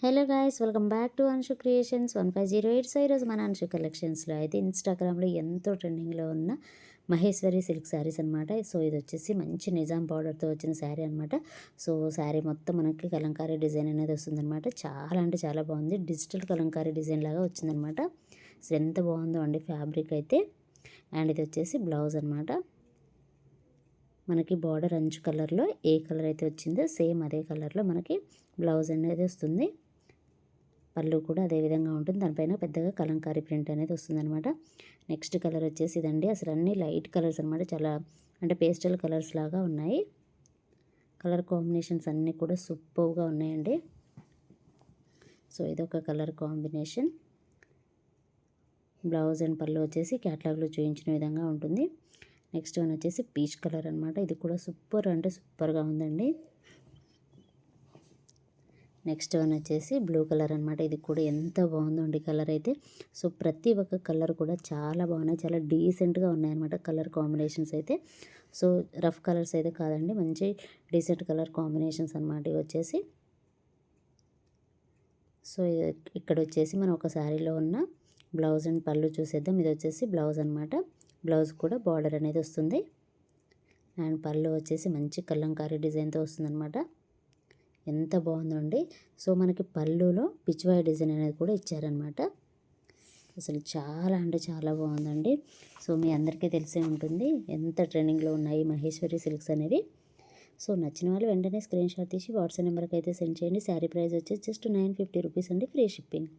Hello guys, welcome back to Anshu creations 1508. So ఈరోజు మన అన్షు కలెక్షన్స్లో అయితే ఇన్స్టాగ్రామ్లో ఎంతో ట్రెండింగ్లో ఉన్న మహేశ్వరి సిల్క్ శారీస్ అనమాట. సో ఇది వచ్చేసి మంచి నిజాం బార్డర్తో వచ్చిన శారీ అనమాట. సో శారీ మొత్తం మనకి కలంకారీ డిజైన్ అనేది వస్తుందన్నమాట. చాలా అంటే చాలా బాగుంది. డిజిటల్ కలంకారీ డిజైన్ లాగా వచ్చిందనమాట. సో ఎంత బాగుందో అండి ఫ్యాబ్రిక్ అయితే. అండ్ ఇది వచ్చేసి బ్లౌజ్ అనమాట. మనకి బార్డర్ అంచు కలర్లో ఏ కలర్ అయితే వచ్చిందో సేమ్ అదే కలర్లో మనకి బ్లౌజ్ అనేది వస్తుంది. పళ్ళు కూడా అదే విధంగా ఉంటుంది. దానిపైన పెద్దగా కలంకారీ ప్రింట్ అనేది వస్తుందన్నమాట. నెక్స్ట్ కలర్ వచ్చేసి ఇదండి. అసలు అన్ని లైట్ కలర్స్ అనమాట. చాలా అంటే పేస్టల్ కలర్స్ లాగా ఉన్నాయి. కలర్ కాంబినేషన్స్ అన్నీ కూడా సూపర్గా ఉన్నాయండి. సో ఇదొక కలర్ కాంబినేషన్. బ్లౌజ్ అండ్ పళ్ళు వచ్చేసి క్యాటలాగ్లో చూపించిన విధంగా ఉంటుంది. నెక్స్ట్ వన్ వచ్చేసి పీచ్ కలర్ అనమాట. ఇది కూడా సూపర్ అంటే సూపర్గా ఉందండి. నెక్స్ట్ వన్ వచ్చేసి బ్లూ కలర్ అనమాట. ఇది కూడా ఎంత బాగుందో అండి కలర్ అయితే. సో ప్రతి ఒక్క కలర్ కూడా చాలా బాగున్నాయి. చాలా డీసెంట్గా ఉన్నాయన్నమాట కలర్ కాంబినేషన్స్ అయితే. సో రఫ్ కలర్స్ అయితే కాదండి, మంచి డీసెంట్ కలర్ కాంబినేషన్స్ అనమాట ఇవి వచ్చేసి. సో ఇక్కడ వచ్చేసి మనం ఒక శారీలో ఉన్న బ్లౌజ్ అండ్ పళ్ళు చూసేద్దాం. ఇది వచ్చేసి బ్లౌజ్ అనమాట. బ్లౌజ్ కూడా బార్డర్ అనేది వస్తుంది. అండ్ పళ్ళు వచ్చేసి మంచి కలంకారీ డిజైన్తో వస్తుందన్నమాట. ఎంత బాగుందండి. సో మనకి పళ్ళులో పిచ్చివాయి డిజైన్ అనేది కూడా ఇచ్చారనమాట. అసలు చాలా అంటే చాలా బాగుందండి. సో మీ అందరికీ తెలిసే ఉంటుంది ఎంత ట్రెండింగ్లో ఉన్నాయి మహేశ్వరి సిల్క్స్ అనేవి. సో నచ్చిన వాళ్ళు వెంటనే స్క్రీన్ షాట్ తీసి వాట్సాప్ నెంబర్కి అయితే సెండ్ చేయండి. శారీ ప్రైస్ వచ్చేసి జస్ట్ 950 రూపీస్ అండి, ఫ్రీ షిప్పింగ్.